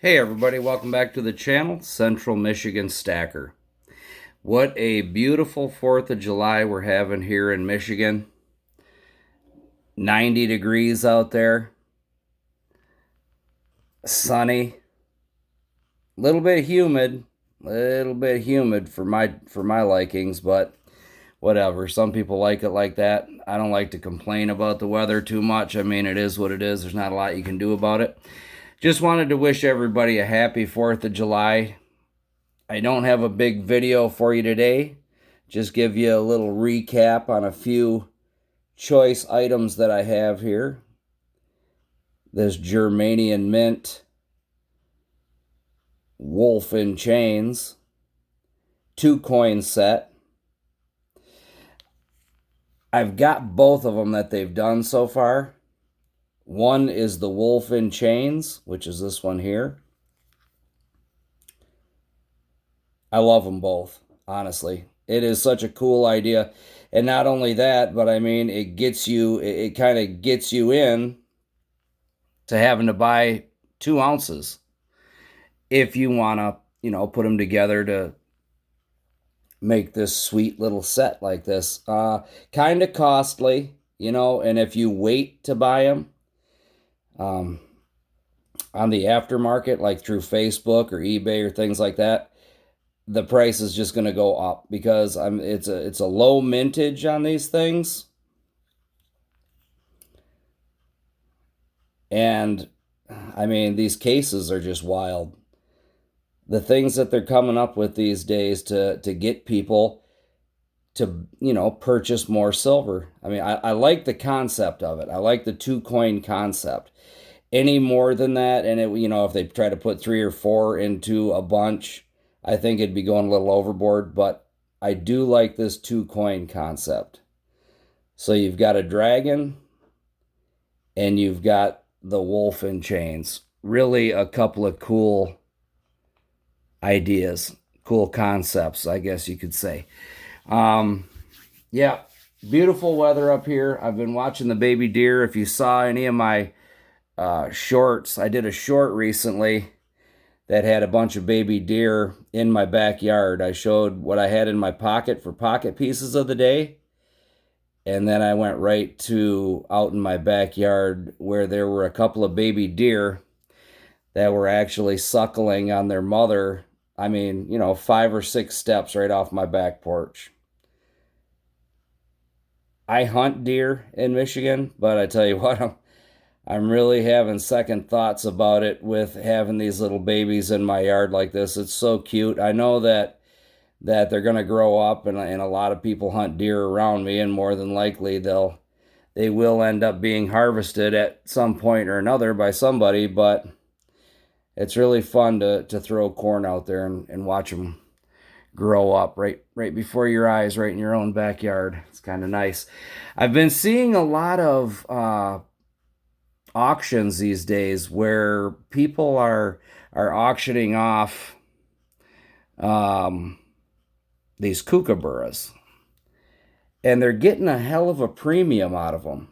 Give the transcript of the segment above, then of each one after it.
Hey everybody, welcome back to the channel, Central Michigan Stacker. What a beautiful 4th of July we're having here in Michigan. 90 degrees out there, sunny, little bit humid for my likings, but whatever. Some people like it like that. I don't like to complain about the weather too much. I mean, it is what it is. There's not a lot you can do about it. Just wanted to wish everybody a happy 4th of July. I don't have a big video for you today. Just give you a little recap on a few choice items that I have here. This Germanian Mint Wolf in Chains 2-coin set. I've got both of them that they've done so far. One is the Wolf in Chains, which is this one here. I love them both, honestly. It is such a cool idea. And not only that, but I mean, it kind of gets you in to having to buy 2 ounces if you want to, put them together to make this sweet little set like this. Kind of costly, and if you wait to buy them um, on the aftermarket, like through Facebook or eBay or things like that, the price is just going to go up because it's a low mintage on these things. And I mean, these cases are just wild. The things that they're coming up with these days to get people to, purchase more silver. I mean, I like the concept of it. I like the 2-coin concept. Any more than that, and if they try to put 3 or 4 into a bunch, I think it'd be going a little overboard, but I do like this 2-coin concept. So you've got a dragon and you've got the wolf in chains. Really a couple of cool ideas, cool concepts, I guess you could say. Yeah, beautiful weather up here. I've been watching the baby deer. If you saw any of my shorts, I did a short recently that had a bunch of baby deer in my backyard. I showed what I had in my pocket for pocket pieces of the day. And then I went right to out in my backyard where there were a couple of baby deer that were actually suckling on their mother. I mean, 5 or 6 steps right off my back porch. I hunt deer in Michigan, but I tell you what, I'm really having second thoughts about it with having these little babies in my yard like this. It's so cute. I know that they're going to grow up, and a lot of people hunt deer around me, and more than likely they will end up being harvested at some point or another by somebody, but it's really fun to throw corn out there and watch them grow up right before your eyes, right in your own backyard. It's kind of nice. I've been seeing a lot of auctions these days where people are auctioning off these kookaburras, and they're getting a hell of a premium out of them.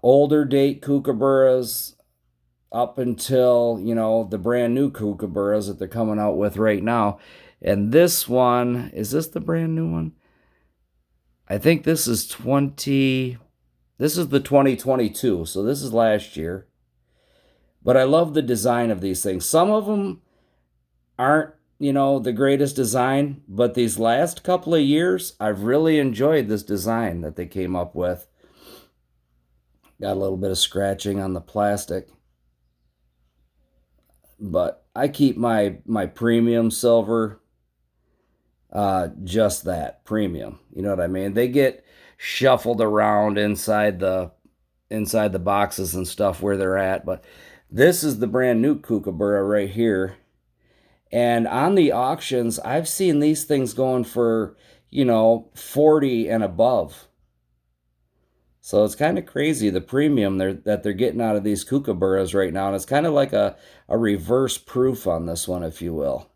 Older date kookaburras up until, the brand new kookaburras that they're coming out with right now. And this one, is this the brand new one? I think this is the 2022, so this is last year. But I love the design of these things. Some of them aren't, the greatest design, but these last couple of years, I've really enjoyed this design that they came up with. Got a little bit of scratching on the plastic. But I keep my premium silver just that, premium. You know what I mean? They get shuffled around inside the boxes and stuff where they're at, but this is the brand new kookaburra right here. And on the auctions, I've seen these things going for, 40 and above. So it's kind of crazy the premium that they're getting out of these kookaburras right now. And it's kind of like a reverse proof on this one, if you will.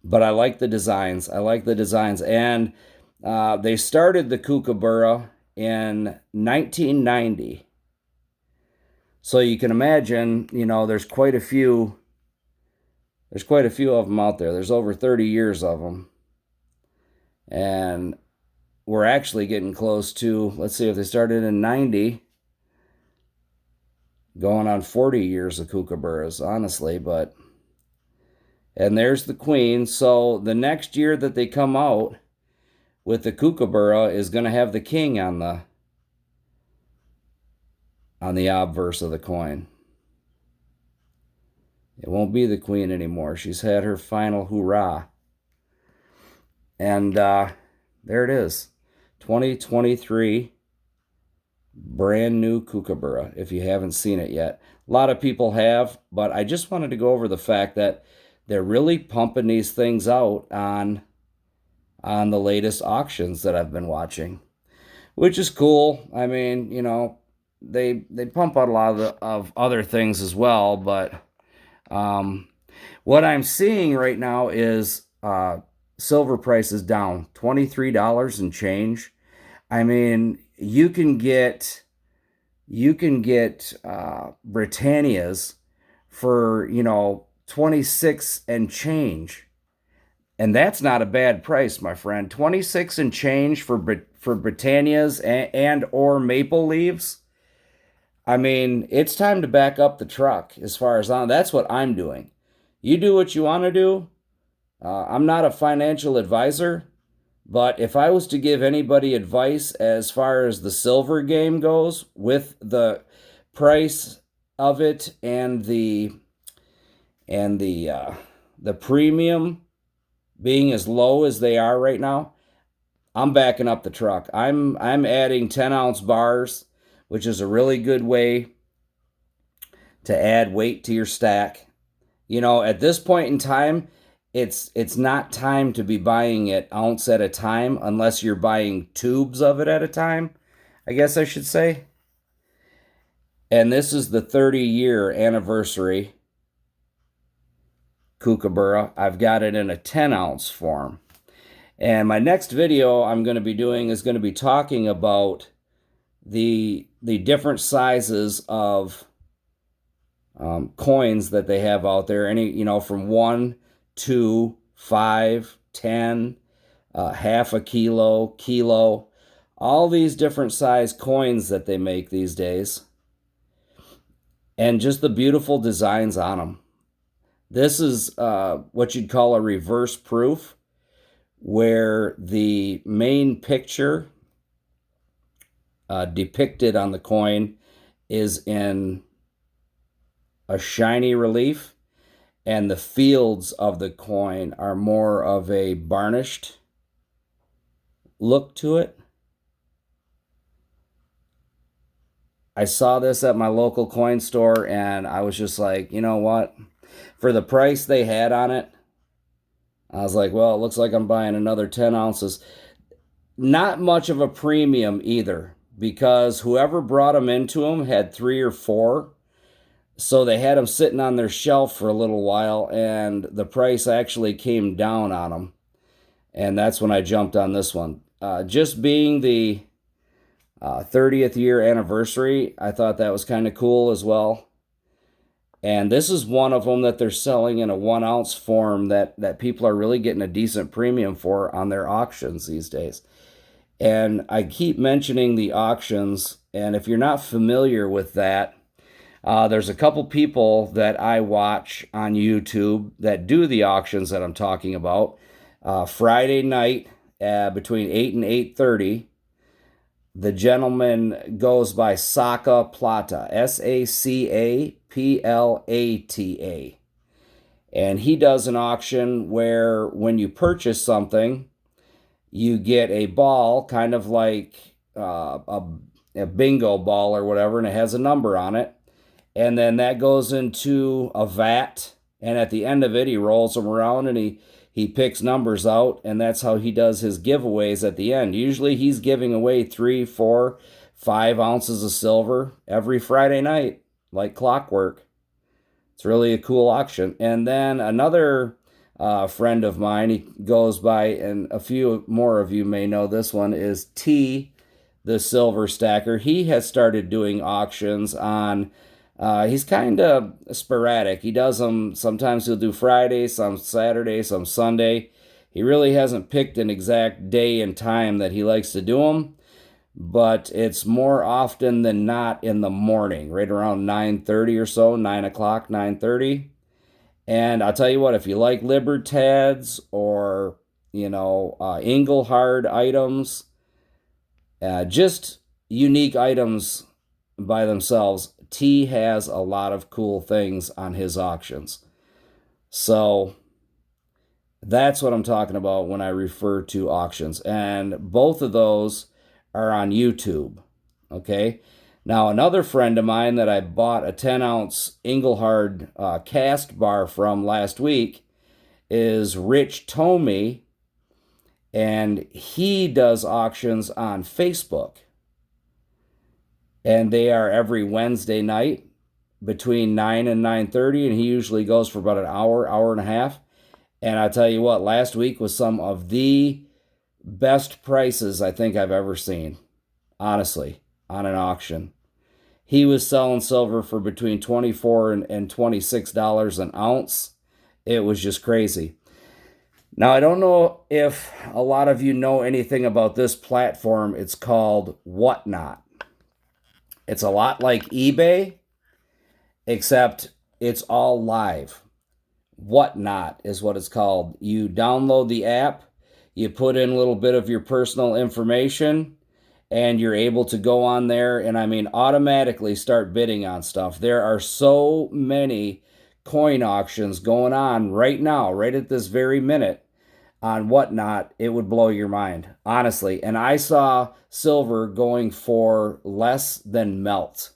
But I like the designs. I like the designs. And they started the kookaburra in 1990. So you can imagine, there's quite a few. There's quite a few of them out there. There's over 30 years of them. And we're actually getting close to, let's see, if they started in 90, going on 40 years of kookaburras, honestly. And there's the queen. So the next year that they come out with the kookaburra is going to have the king on the obverse of the coin. It won't be the queen anymore. She's had her final hurrah. And there it is. 2023 brand new kookaburra, if you haven't seen it yet. A lot of people have, but I just wanted to go over the fact that they're really pumping these things out on the latest auctions that I've been watching, which is cool. I mean, they pump out a lot of other things as well, but what I'm seeing right now is silver prices down $23 and change. I mean, you can get Britannias for 26 and change, and that's not a bad price, my friend. 26 and change for Britannias and or Maple Leaves. I mean, it's time to back up the truck as far as that's what I'm doing. You do what you want to do. I'm not a financial advisor, but if I was to give anybody advice as far as the silver game goes, with the price of it and the premium being as low as they are right now, I'm backing up the truck. I'm adding 10-ounce bars, which is a really good way to add weight to your stack. At this point in time, it's not time to be buying it ounce at a time unless you're buying tubes of it at a time, I guess I should say. And this is the 30-year anniversary kookaburra. I've got it in a 10-ounce form. And my next video I'm going to be doing is going to be talking about the different sizes of coins that they have out there. From 1, 2, 5, 10, half a kilo, all these different size coins that they make these days, and just the beautiful designs on them. This is what you'd call a reverse proof, where the main picture depicted on the coin is in a shiny relief, and the fields of the coin are more of a varnished look to it. I saw this at my local coin store, and I was just like, you know what? For the price they had on it, I was like, well, it looks like I'm buying another 10 ounces. Not much of a premium either, because whoever brought them into them had 3 or 4. So they had them sitting on their shelf for a little while, and the price actually came down on them. And that's when I jumped on this one. Just being the 30th year anniversary, I thought that was kind of cool as well. And this is one of them that they're selling in a 1-ounce form that people are really getting a decent premium for on their auctions these days. And I keep mentioning the auctions, and if you're not familiar with that, there's a couple people that I watch on YouTube that do the auctions that I'm talking about. Friday night between 8 and 8:30, the gentleman goes by Saca Plata, SACAPLATA. And he does an auction where when you purchase something, you get a ball, kind of like a bingo ball or whatever, and it has a number on it. And then that goes into a vat, and at the end of it, he rolls them around and he picks numbers out, and that's how he does his giveaways at the end. Usually he's giving away 3, 4, 5 ounces of silver every Friday night, like clockwork. It's really a cool auction. And then another friend of mine, he goes by, and a few more of you may know this one, is T, the Silver Stacker. He has started doing auctions on He's kind of sporadic. He does them, sometimes he'll do Friday, some Saturday, some Sunday. He really hasn't picked an exact day and time that he likes to do them, but it's more often than not in the morning, right around 9:30 or so, 9 o'clock, 9:30. And I'll tell you what, if you like Libertads or, Engelhard items, just unique items by themselves, T has a lot of cool things on his auctions. So that's what I'm talking about when I refer to auctions. And both of those are on YouTube. Okay. Now, another friend of mine that I bought a 10-ounce Engelhard cast bar from last week is Rich Tomey, and he does auctions on Facebook. And they are every Wednesday night between 9 and 9:30, and he usually goes for about an hour, hour and a half. And I tell you what, last week was some of the best prices I think I've ever seen, honestly, on an auction. He was selling silver for between $24 and $26 an ounce. It was just crazy. Now, I don't know if a lot of you know anything about this platform. It's called Whatnot. It's a lot like eBay, except it's all live. Whatnot is what it's called. You download the app, you put in a little bit of your personal information, and you're able to go on there and automatically start bidding on stuff. There are so many coin auctions going on right now, right at this very minute on Whatnot. It would blow your mind, honestly. And I saw silver going for less than melt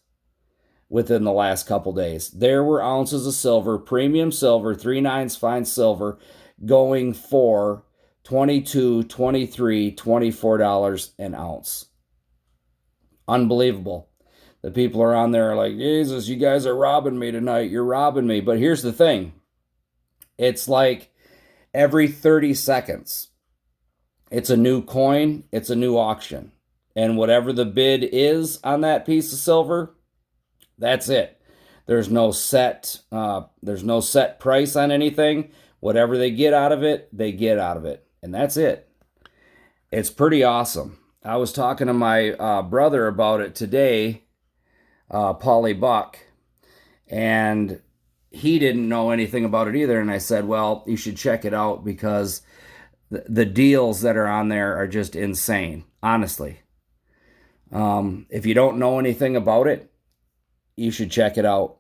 within the last couple days. There were ounces of silver, premium silver, 3/9 fine silver, going for $22, $23, $24 an ounce. Unbelievable. The people are on there like, Jesus, you guys are robbing me tonight. You're robbing me. But here's the thing. It's like every 30 seconds, it's a new coin, it's a new auction. And whatever the bid is on that piece of silver, that's it. There's no set price on anything. Whatever they get out of it, they get out of it. And that's it. It's pretty awesome. I was talking to my brother about it today, Paulie Buck, and he didn't know anything about it either. And I said, well, you should check it out because the deals that are on there are just insane, honestly. If you don't know anything about it, you should check it out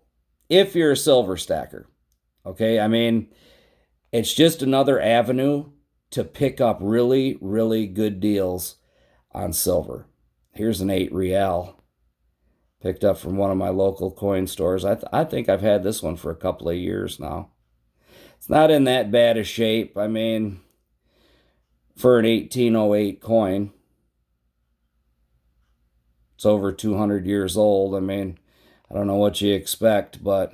if you're a silver stacker. Okay, it's just another avenue to pick up really, really good deals on silver. Here's an 8 real picked up from one of my local coin stores. I think I've had this one for a couple of years now. It's not in that bad a shape. For an 1808 coin, it's over 200 years old. I don't know what you expect, but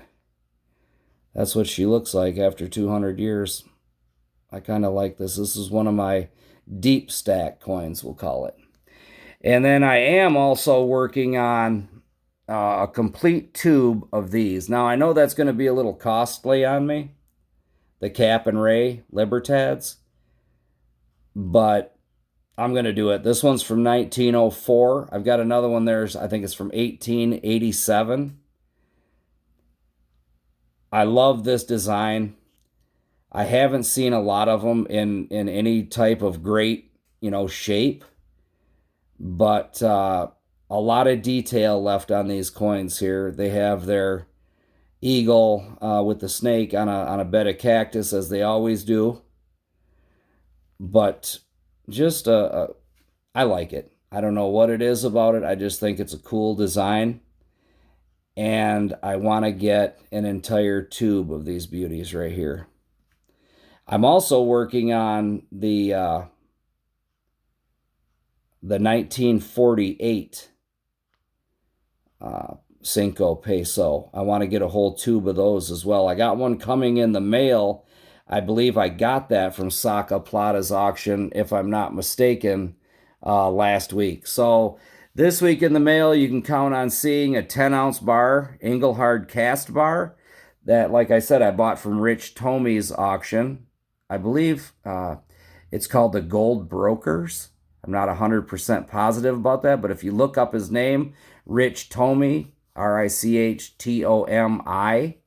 that's what she looks like after 200 years. I kind of like this. This is one of my deep stack coins, we'll call it. And then I am also working on a complete tube of these. Now, I know that's going to be a little costly on me, the Cap and Ray Libertads, but I'm going to do it. This one's from 1904. I've got another one there. I think it's from 1887. I love this design. I haven't seen a lot of them in any type of great, shape, but a lot of detail left on these coins here. They have their eagle with the snake on a bed of cactus, as they always do. But just I like it. I don't know what it is about it. I just think it's a cool design. And I want to get an entire tube of these beauties right here. I'm also working on the 1948 Cinco Peso. I want to get a whole tube of those as well. I got one coming in the mail. I believe I got that from Saca Plata's auction, if I'm not mistaken, last week. So This week in the mail, you can count on seeing a 10-ounce bar, Engelhard cast bar, that, like I said, I bought from Rich Tomey's auction. I believe it's called the Gold Brokers. I'm not 100% positive about that, but if you look up his name, Rich Tomey, Richtomi,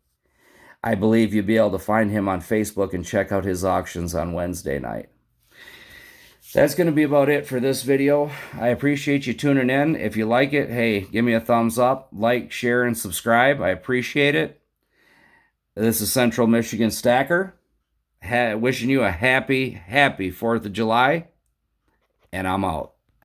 I believe you'll be able to find him on Facebook and check out his auctions on Wednesday night. That's going to be about it for this video. I appreciate you tuning in. If you like it, hey, give me a thumbs up, like, share, and subscribe. I appreciate it. This is Central Michigan Stacker. Wishing you a happy 4th of July. And I'm out.